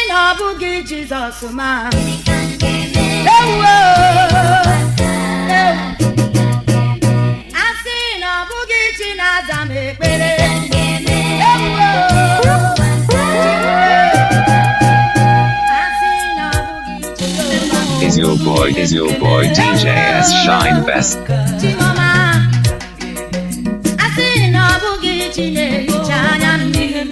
na ọ bụghị Jizọs ma asị na ọ bụghị chi na-aza m ekpere Is your boy DJ S Shine Best? Asị na ọ bụghị chi na-ehicha anya mmiri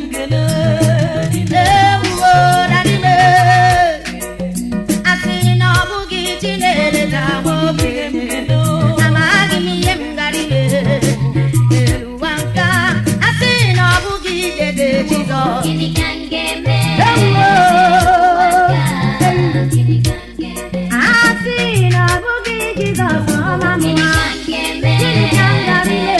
asị na ọ bụghị chi na-eleta nwoke amaghị m ihe m gara ime n'ụwa nka asị na ọ bụghị dede Jizọs asị na ọ bụghị Jizọs ọma mma gịnị ka m gara ime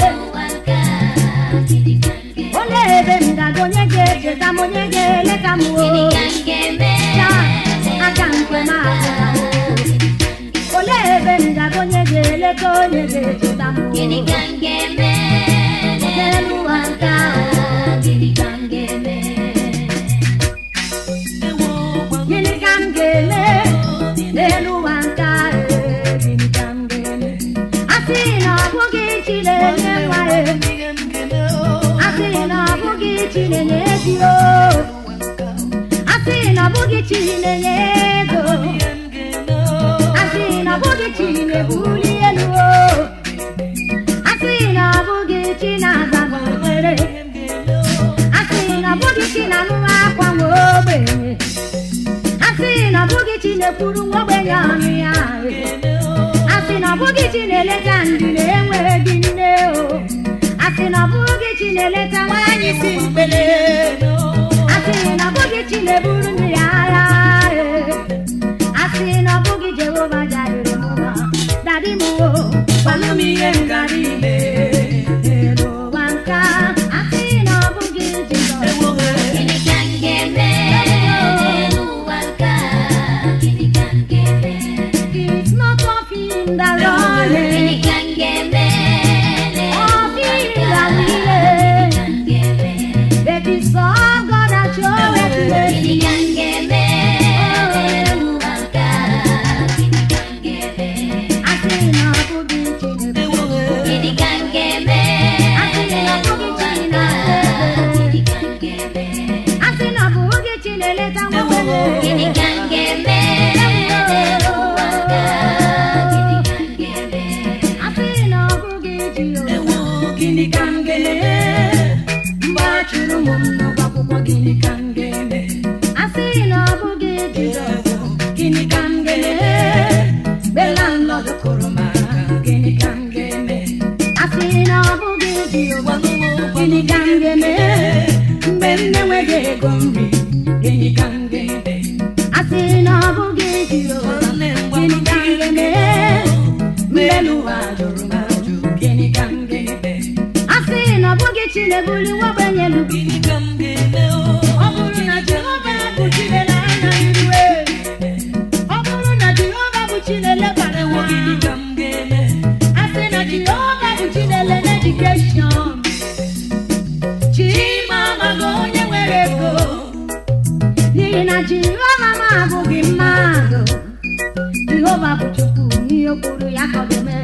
olee ebe m ga-aga onye ga-echeta m onye ga-eleta m aka nke m olee ebe m ga-aga onye ga-eleta onye ga-echeta m n'elu ụwa nke ahụ gịnị ka m ga-eme n'elu ụwa nke ahụ gịnị ka m ga-eme asị na ọ bụghị chi na-enye nwa asị na ọ bụghị chi na-enye ego asị na ọ bụghị chi na-enye ego asị na ọ bụghị chi na-ebuli elu asị na ọ bụghị chi na-aza m ekpere asị na ọ bụghị chi na-anụ akwa nwa ogbenye asị na ọ bụghị chi na-ekwuru nwa ogbenye ọnụ ya asị na ọ bụghị chi na-eleta ndị na-enweghị nne asị na ọ bụghị chi na-eleta nwaanyị si mkpele asị na ọ bụghị chi na-eburu mmiri agha asị na ọ bụghị Jehova jarịrị mụma dadi m gwanụ m ihe m gara ime n'ụwa nka asị na ọ bụghị Jizọs it's not of him that runneth of him that willeth but it's of God that showeth mercy asị na ọ bụghị asị na ọ bụghị chi na-eleta nwoke asị na ọ bụghị chi gịnị ka m ga-eme mgbe a chụrụ m n'ụgwọ akwụkwọ gịnị ka m ga-eme asị na ọ bụghị Jizọs gịnị ka m ga-eme mgbe landlord kụrụ m aka gịnị ka m ga-eme asị na ọ bụghị Jizọs gịnị ka m ga-eme mgbe m na-enweghị ego nri gịnị ka m ga-eme asị na ọ bụghị Jizọs gịnị ka m ga-eme mgbe n'ụwa jụrụ m ajụ gịnị ka m ga-eme asị na ọ bụghị chi na-ebuli nwa ogbenye elu gịnị ka m ga-eme ọ bụrụ na Jehova bụ chi na-anya iwe ọ bụrụ na Jehova bụ chi na-elebara nwa gịnị ka m ga-eme asị na Jehova bụ chi na-ele edukeshọn Chima amaghị onye nwere ego n'ihi na Jehova m abụghị mmadụ Jehova bụ Chukwu ihe o kwuru ya ka ọ ga-eme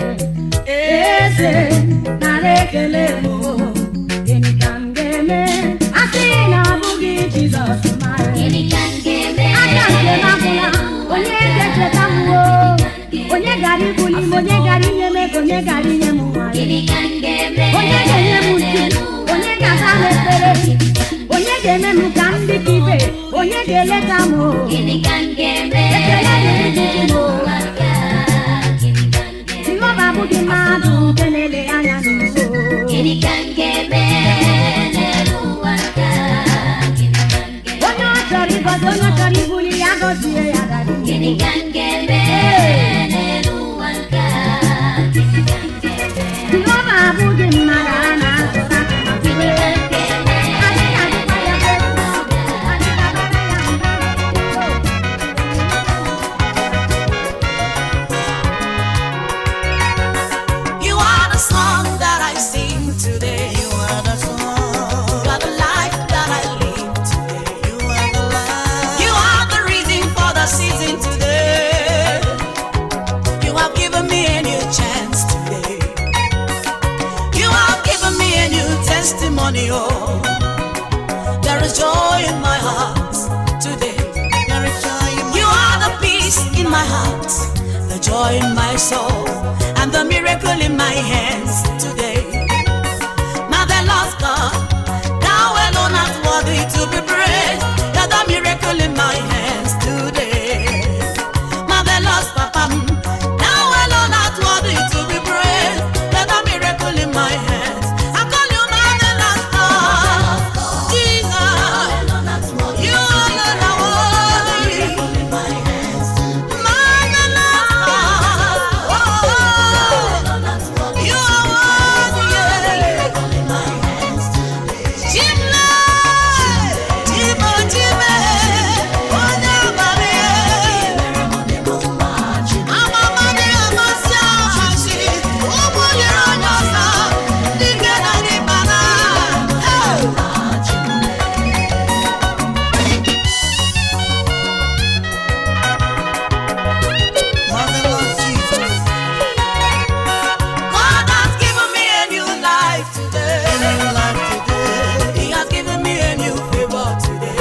eze nara ekele m gịnị ka m ga-eme asị na ọ bụghị Jizọs mara aka nke m agwụla onye ga-echeta m onye gara ibuli m onye gara inye m ego onye gara inye m nwa onye ga-enye m uju onye ga-aza m ekpere onye ga-eme m ka m dị ka ibe onye ga-eleta m ekele dịrị m Jehova abụghị mmadụ nke na-ele anya n'ụzọ onye ọ chọrọ ịgọzi onye ọ chọrọ ibuli ya gọzie ya Jehova abụghị mmadụ a na-azụta You are the song that I sing today. You are the song. money, oh. There is joy in my heart today. There is joy in my You are the peace in my heart, the joy in my soul, and the miracle in my hands today. Marvelous God, thou alone art worthy to be praised. You're the miracle in my hands today. Marvelous Papa, thou alone art worthy to be praised. You're the miracle in my hands. I call you marvelous God, Jesus. You alone are worthy. Marvelous God, oh, you are worthy. God has given me a new life today. He has given me a new favor today.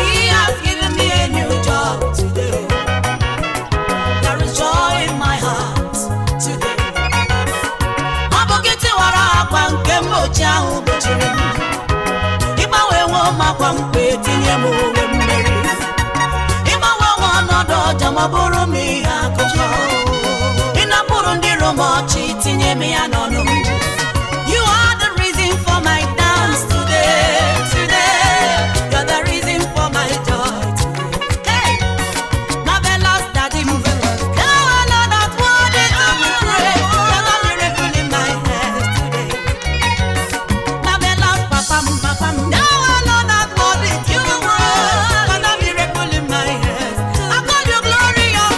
He has given me a new job today. There is joy in my heart today. Abogete wara akwa nke mbochi ahụ bochiri m. Ịgbanwe nwe m akwa mkpe tinye m uwe mmeri. Ịgbanwe nwe ọnọdụ ọjọọ ma bụrụ m ihe akụkọ. Ịnapụrụ ndị iro m ọchị tinye m ya n'ọnụ m. You are the reason for my dance today. You're the reason for my joy today. Hey, marvelous Daddy, thou alone art worthy to be praised. You're the miracle in my hands today. Marvelous Papa, thou alone art worthy to be praised. You're the miracle in my hands. I call you glorious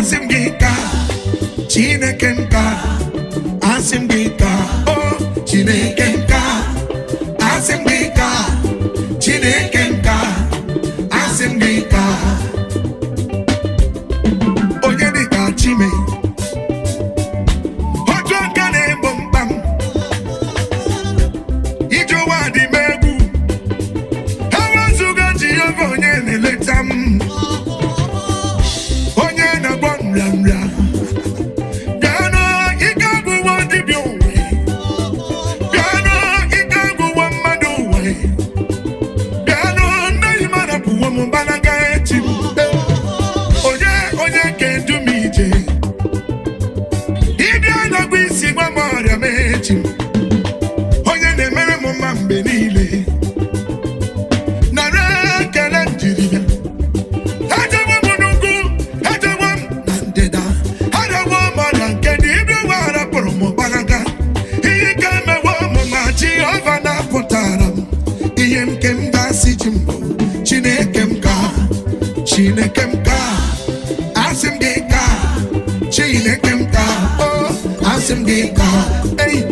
Asimgika, Chinekemka, Asimgika, oh, Chinekemka, Asimgika, Chinekemka, Asimgika, Oyedika Chime, Hotwakane Bombam, Ijowadi Mebu, Hawazuga Jiyovonye Letam. Onye na-emere m mma mgbe niile nara ekele njiri ya ejewo m n'ugwu ejewo m na ndịda ejewo m ọrịa nke dị ibe warapụrụ m gbalaga ihe ike emewo m ma Jehova napụtara m ihe nke m ga-asị ji mbụ Chineke m ka Chineke m ka asị m gị ka Chineke m ka asị m gị ka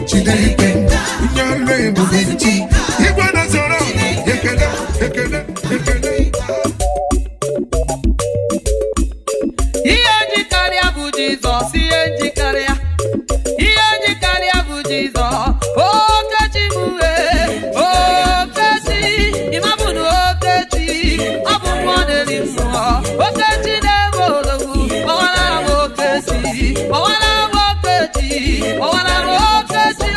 Chineke nyalwe ebubiti igwe na zoro ekele ekele ekele ihe njikarịa bụ Jizọs ihe njikarịa bụ Jizọs Okechi m Okechi ịmabụnụ Okechi ọ bụ mmụọ na-eri mmụọ Okechi na-ebe odogwu ọwara m Okechi ọwara m Okechi ọwara m Okechi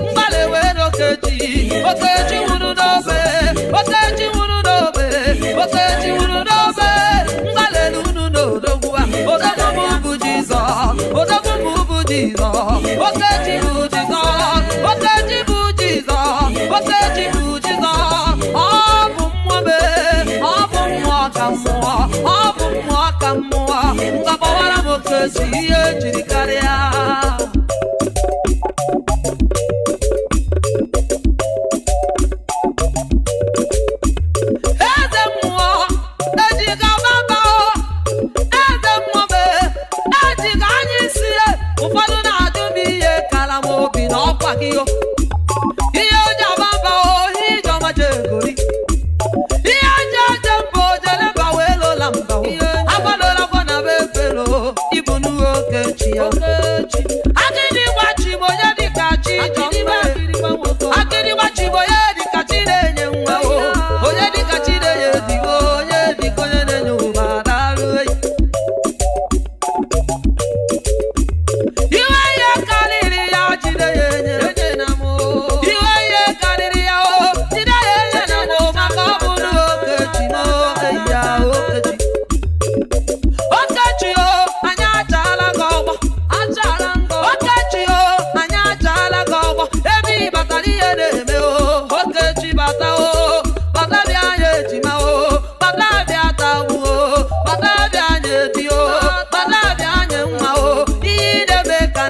mgbalị were Okechi nwụrụ n'obe Okechi nwụrụ n'obe Okechi nwụrụ n'obe mgbalị unu n'odogwu odogwu m bụ Jizọs odogwu m bụ Jizọs Okechi bụ Jizọs Okechi bụ Jizọs Okechi bụ Jizọs ọ bụ mmụọ ọ bụ mmụọ ka mmụọ ọ bụ mmụọ ka mmụọ mgbakọwara m Okechi ihe jiri karịa ihe oji abamba ihe ijeọma jegori ihe aja aja mbụ jeleba wee lola mba agbadola gwa na be efelo ibu n'uwe Okechi ya akịrị gbachi bụ onye dịka chi jọmbe akịrị gbachi bụ onye dịka chi na-enye nwa onye dịka chi na-enye digo onye dịka onye na-enye ụba daalụ iwe ihe karịrị ya jide ya enye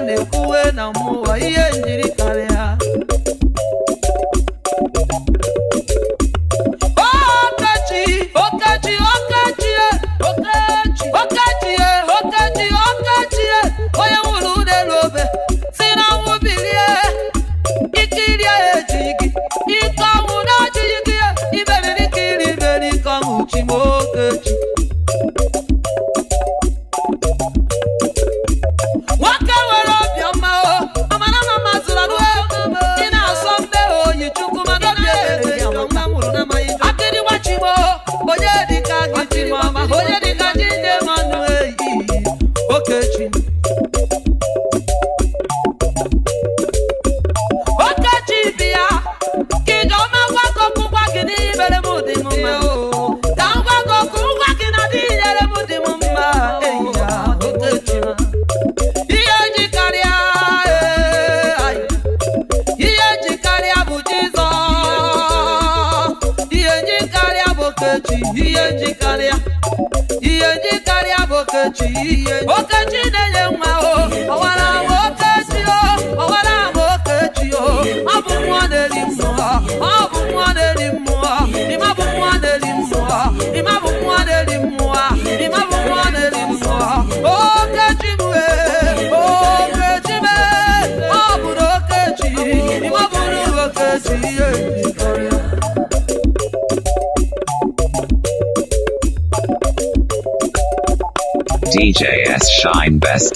na-ekwuwe na mmụọ ihe njiri karịa Okechi Okechi Okechi Okechi Okechi Okechi Okechi onye nwụrụ n'elu obe si na nwụ bilie ikiri ejighị gị ike ọnwụ na-achịghị gị imeriri ikiri imeri ike ọnwụ chi m Okechi nwoke nwere obiọma amara mama zụrụ anụ ị na-asọ mbe oyi chukwu maka obi ebere ya nwa nwụrụ na amaghị akịrị gbachigbo onye dịka gị jiri ọma onye dịka ji nne mmanụ eyi Okechi Okechi bịa ka ị ga-ọma gwakọ ngwa gị n'ihi mere m dị m mma ka m gwakọ ngwa gị na dị nyere m dị m mma eyi ya Okechi ihe njikarịa bụ Jizọs ihe njikarịa bụ Okechi ihe njikarịa bụ Okechi Okechi na-enye nwa ọwara m Okechi ọwara m Okechi ọ bụ mmụọ na-eri mmụọ ọ bụ mmụọ na-eri mmụọ ịma bụ mmụọ na-eri mmụọ ịma bụ mmụọ na-eri mmụọ ịma bụ mmụọ na-eri mmụọ DJS Shine Best.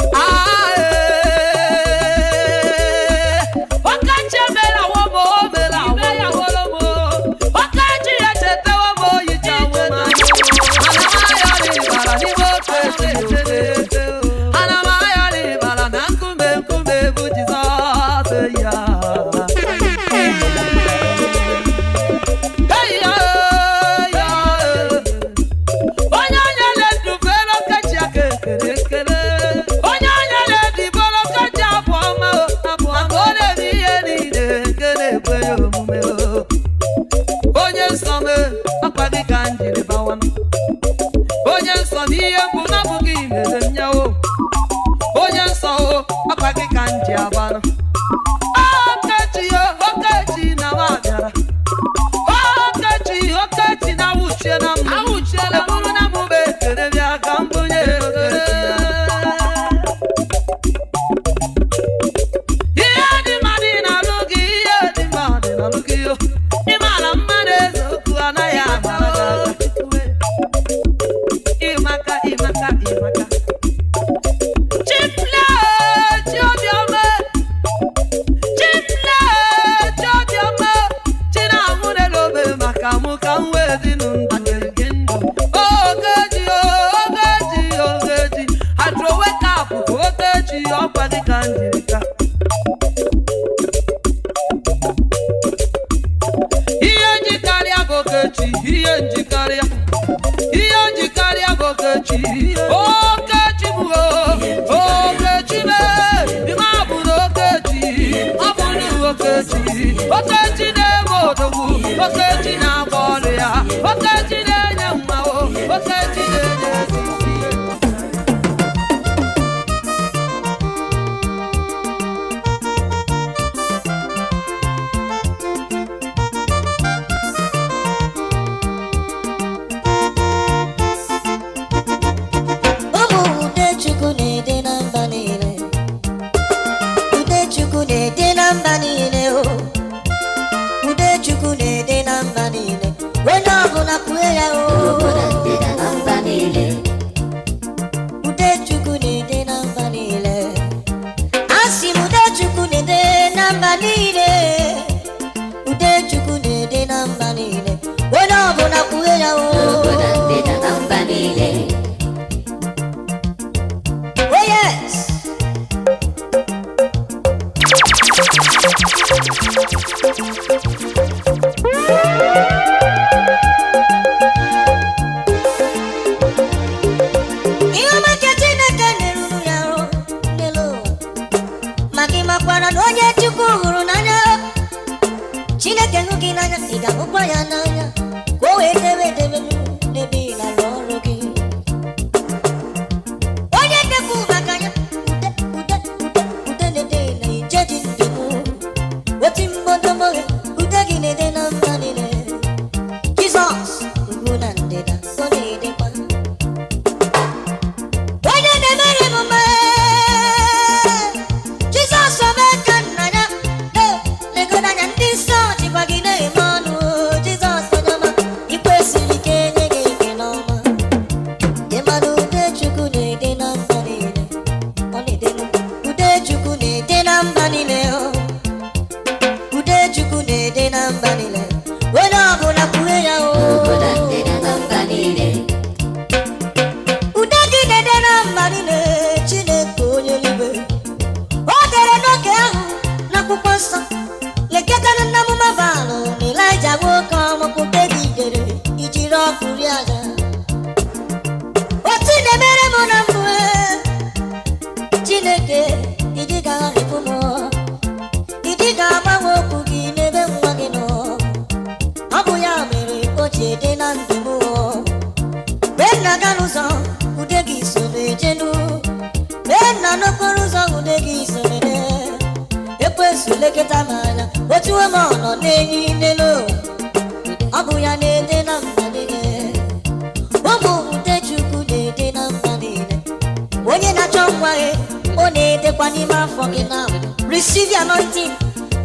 Receive the anointing.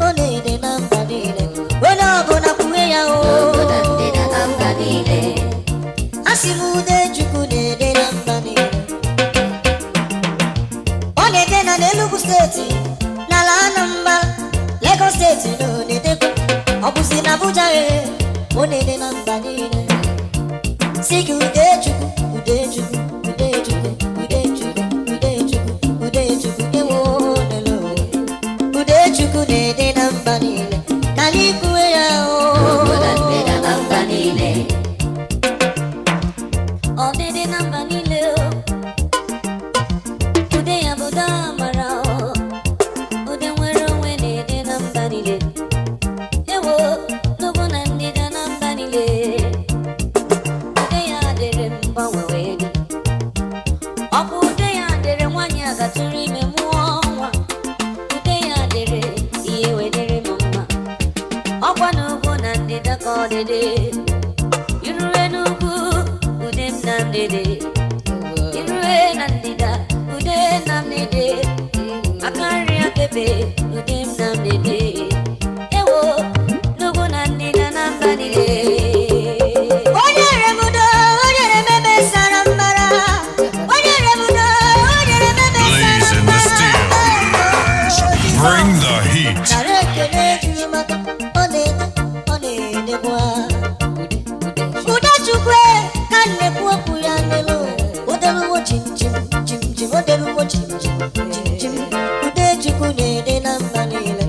Only the number when I go na kuya o. Asimu de chuku de number n'Enugu steeti n'ala Anambra Lagos steeti na onedekwa ọ bụzi na Abuja onede na mba niile si gị Udechukwu Udechukwu Udechukwu Udechukwu Udechukwu Udechukwu ewo nelo Udechukwu na-ede na mba niile ka anyị kwuwe ya na mba niile ọ dịdị na mba niile ude ya bụ damara ude nwere onwe na-ede na mba niile ewo n'ugwu na ndịda na mba niile ude ya dịrị mgbanwe wee dị ọ bụ ude ya dịrị nwaanyị a gatụrụ ime mụọ nwa ude ya dịrị ihe wedịrị m mma ọkwa n'ugwu na ndịda ka ọ dịdị irue n'ugwu ude m na ndịdị irue na ndịda ude na ndịdị aka nri akebe ude m na ndịdị ewo n'ugwu na ndịda na mba niile onye remudo onye rememe sara mbara onye remudo onye rememe Blaze in the steel. Bring the heat. nara ekele juru maka ọ na-edebwa Udechukwu ka nnekwu okwu ya n'elu odeluwo chim chim odeluwo chim chim chim chim Udechukwu na-ede na mba niile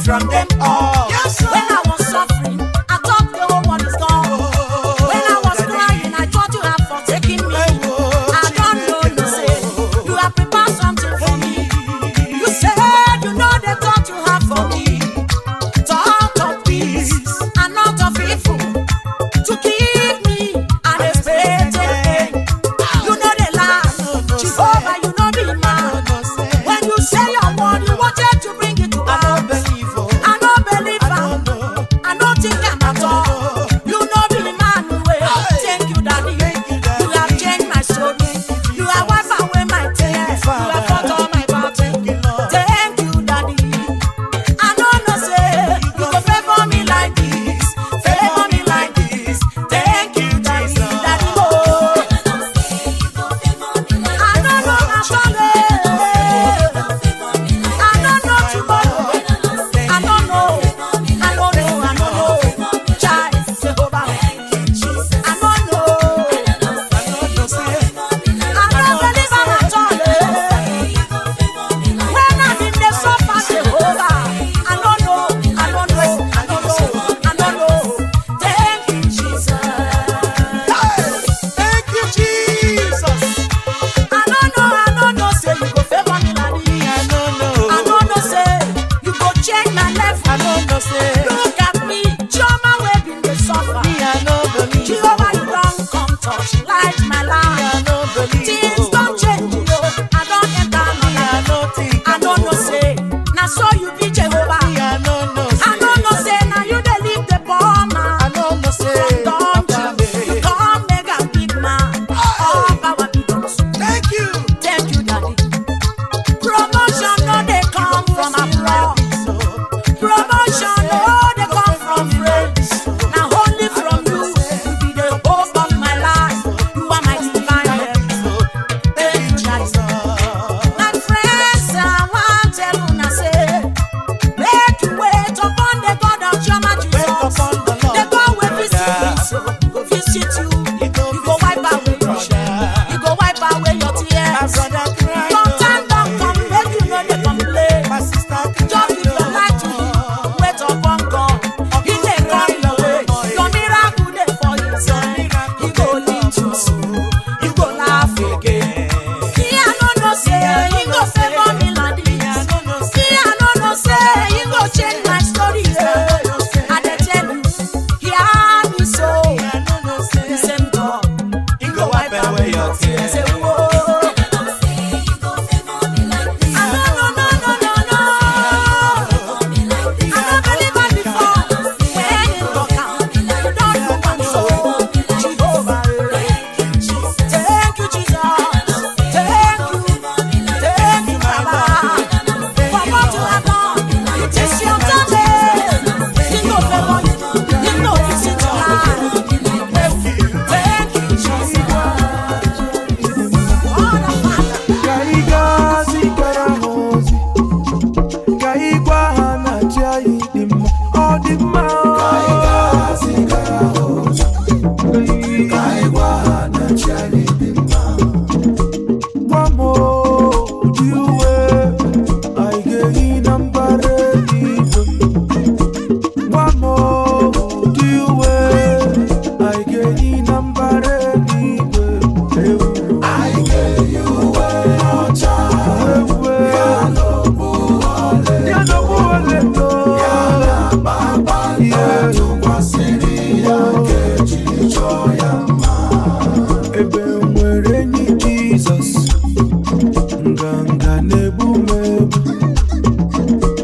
from them all. Yes, sir. When I was suffering, I thought the whole world is gone. When I was crying, I thought you had forsaken me. I don't know, you say, you have prepared something for me. You said, you know the thought you have for me. Thought of peace and not of evil, to give me an expected end. You know the lie, Jehovah, you know the man. When you say your word, you wanted to bring it to pass. I don't believe I don't think I'm at all. You know the man way. Thank you, Daddy. You have changed my story. You have wiped away my tears. You have fought all my battles. Thank you, Daddy. I don't know, say you go favor me like this, favor me like this. Thank you, Daddy, Daddy. Oh, I don't know my family. I don't know tomorrow. I don't know. Child, Jehovah. I don't know. I don't believe I'm at all. When I'm in the sofa, Jehovah, I don't know. Thank you, Jesus. Thank you, Jesus. I don't know, say you go favor me like this. I don't know, say you go change my life. Look at me, Jehovah, we been the suffer. Jehovah, you don't come touch light my life. Things don't change, yo. I don't enter my life. I don't know, say now so you be Jehovah. I don't know, say now you dey leave the poor man. From dungeon, you come make a big man. All power belongs to you. Thank you. Thank you, Daddy. Promotion no dey come from abroad. Promotion no dey come from friends. Now only from you. You be the hope of my life. You are my divine help. Thank you, Jesus. My friends, I want tell una say, make you wait upon the God of your Jesus. The God will visit you, so go visit you. You go wipe away your shame. You go wipe away your tears. Long time don't come, make you know they complain. Just give your life to Him. Wait upon God. He dey come your way. Your miracle dey for you. He go lead you so you go laugh again. See, I don't know, say He go favor me like this. See, I don't know, say He go change my story. I dey tell you, He had me so. The same God, He go wipe away your tears. Say, whoa. I don't know. I don't believe I before. When you walk out, you don't look one so. Jehovah, thank you, Jesus. Thank you, Baba. For what you have done, it is your time. He no favor you, He no visit your heart. Thank you, Jesus. Oh, the Father. Kaigazi karahozi, kaikwana chai dimma, oh dimma. Kaigazi karahozi, kaikwana chai dimma. Wamo diwe, aigei nambare diwe. Wamo diwe, aigei nambare diwe. Aigei uwe ocha, yalo buhole to, yala baba yetu kwa siri yake chilicho yama. Ebe mwere ni Jesus, nganga nebumebu.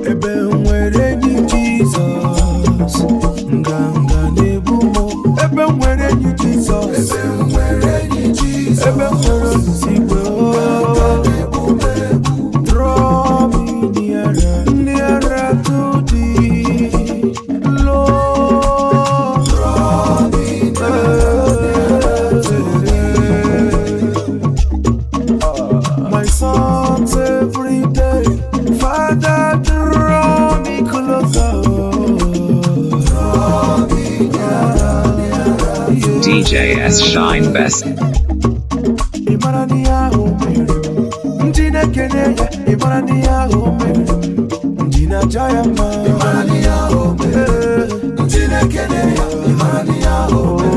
Ebe mwere ni Jesus, nganga nebumo. Ebe mwere ni Jesus, ebe mwere ni sigwe. Draw me nearer to thee, Lord. Draw me nearer to thee. My songs every day, Father, draw me closer. Draw me nearer. DJ S Shine Best. Imarani ya omere, njine kene ya. Imarani ya omere, njina Chayama, Imania Ome, Tina Kenya, Imania Ome,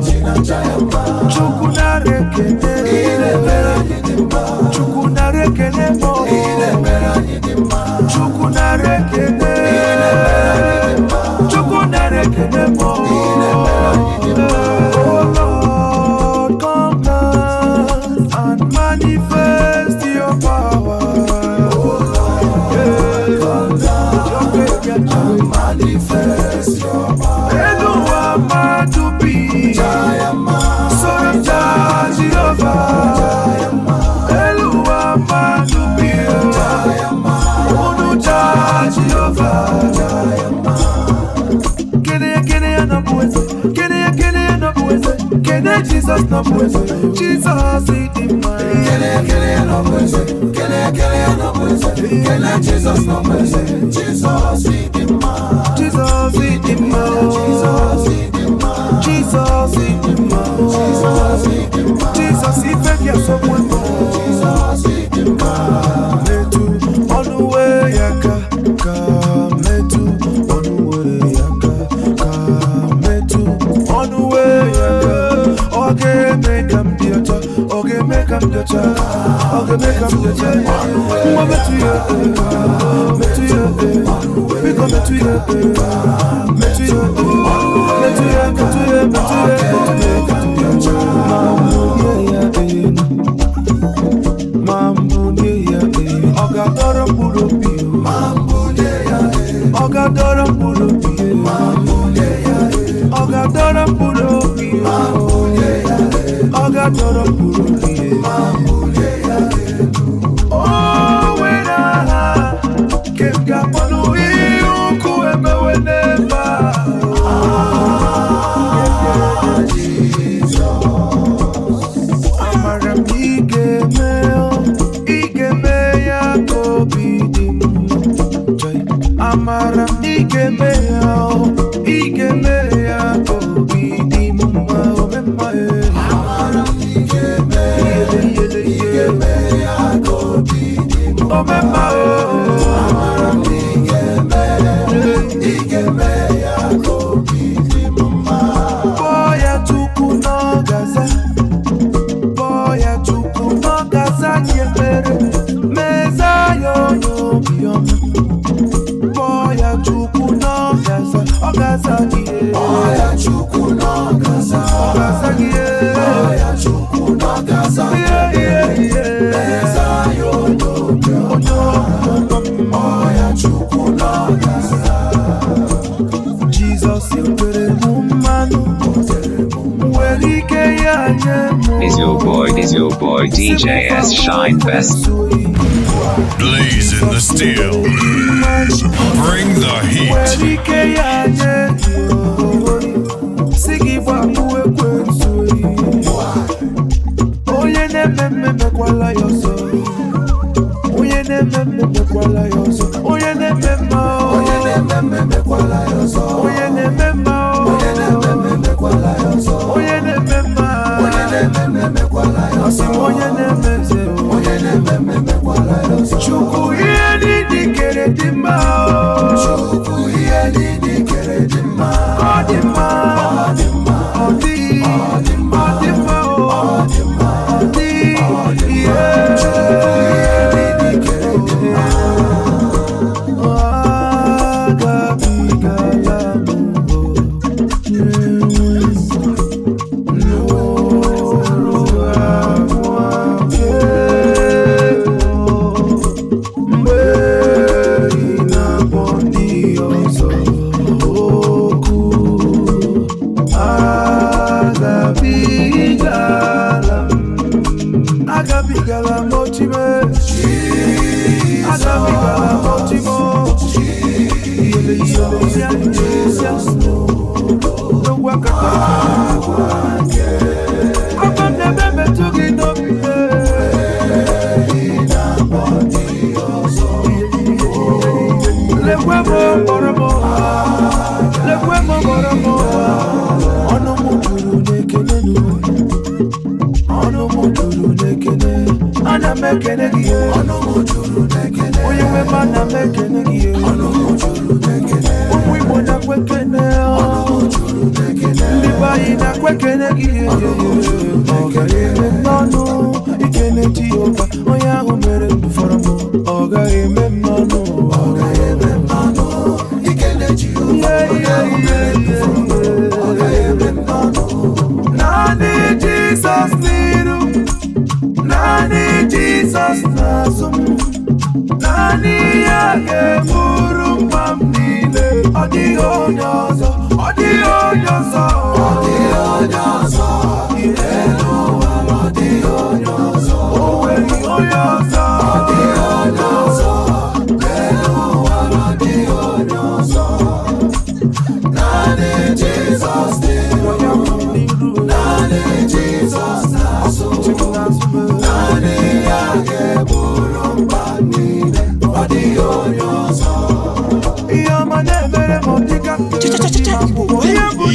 Tina Chayama, Chukunare Kene, Ile Bera Yidima, Chukunare Kene Mo, Ile Bera Yidima, Chukunare Kene, Ile Bera Yidima, Chukunare Kene Mo, Ile Bera Yidima. Oh Lord, come down and manifest your power. Manifest your power. Eluwa matupi, Sorota Jehovah. Eluwa matupi, Onuja Jehovah. Kene na buweze, kene na buweze, kene Jesus na buweze, Jesus itima. Kene na buweze, kene na buweze, kene Jesus na buweze, Jesus itima. Jesus itima, Jesus itima, Jesus itima, Jesus itima, Jesus ifekia sokwemo, Jesus itima. Metu onuwe yaka, metu onuwe yaka, metu onuwe yaka. Oge make am diota, oge make am diota, oge make am diota. Mwa metu ya, metu ya, biko metu ya, metu ya, metu ya, metu ya, metu ya. Mambu ya, oga dora puro pio. Mambu ya, oga dora puro pio. Mambu ya, oga dora puro pio. Oga dora puro pio. Mambu ya, oh wena kemga ponu iuku emeweneba. Jesus, amara igeme ya kobidim. Amara igeme ya kobidim. Amara igeme ya kobidim. Amara igeme ya kobidim. Boya tuku no gaza, boya tuku no gaza nyepere, meza yo biyom. Boya tuku no gaza, ogaza gie. Boya tuku no gaza, ogaza gie. Boya tuku no gaza, meza yo biyom. Boya tuku no gaza. Jesus yepere mumanu, welike ya nyemu. Is your boy DJ S Shine Best. Blaze in the steel. Bring the heat. Welike ya nyemu, sigi babu ekwensui. Oye ne meme kwala yoso, oye ne meme kwala yoso, oye ne meme kwala yoso, oye ne meme kwala yoso, oye ne meme kwala yoso, oye ne meme kwala yoso. Chuku yeni dikere dima, chuku yeni dikere dima, odima, odima, odima, odima, yeah. Chuku yeni dikere dima. Ana mekene giye, ono muturu nekene. Oye we mana mekene giye, ono kwekene gị ọ ga-eme n'ọnụ ikene Jehova onye ahụ mere ndụ fọrọ m ọ ga-eme n'ọnụ ikene Jehova onye ahụ mere ndụ fọrọ m ọ ga-eme n'ọnụ naanị Jizọs n'iru naanị Jizọs n'azụ m naanị ya ga-eburu mkpa m niile ọ dịghị onye ọzọ ọ dịghị onye ọzọ ọ dịghị onye ọzọ ihe n'ụwa ọ dịghị onye ọzọ o nweghị onye ọzọ ọ dịghị onye ọzọ n'ụwa ọ dịghị onye ọzọ naanị Jizọs n'iru naanị Jizọs n'azụ naanị ya ga-eburu mkpa niile ọ dịghị onye ọzọ ihe ọma na-emere m dịka ihe bụ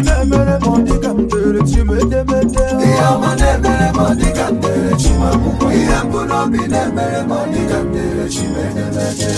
na-emere m dịka mbere chimedemede ihe ọma na-emere m dịka mbere chimakwụkwọ ihe mbụ n'obi na-emere m dịka mbere chimedemede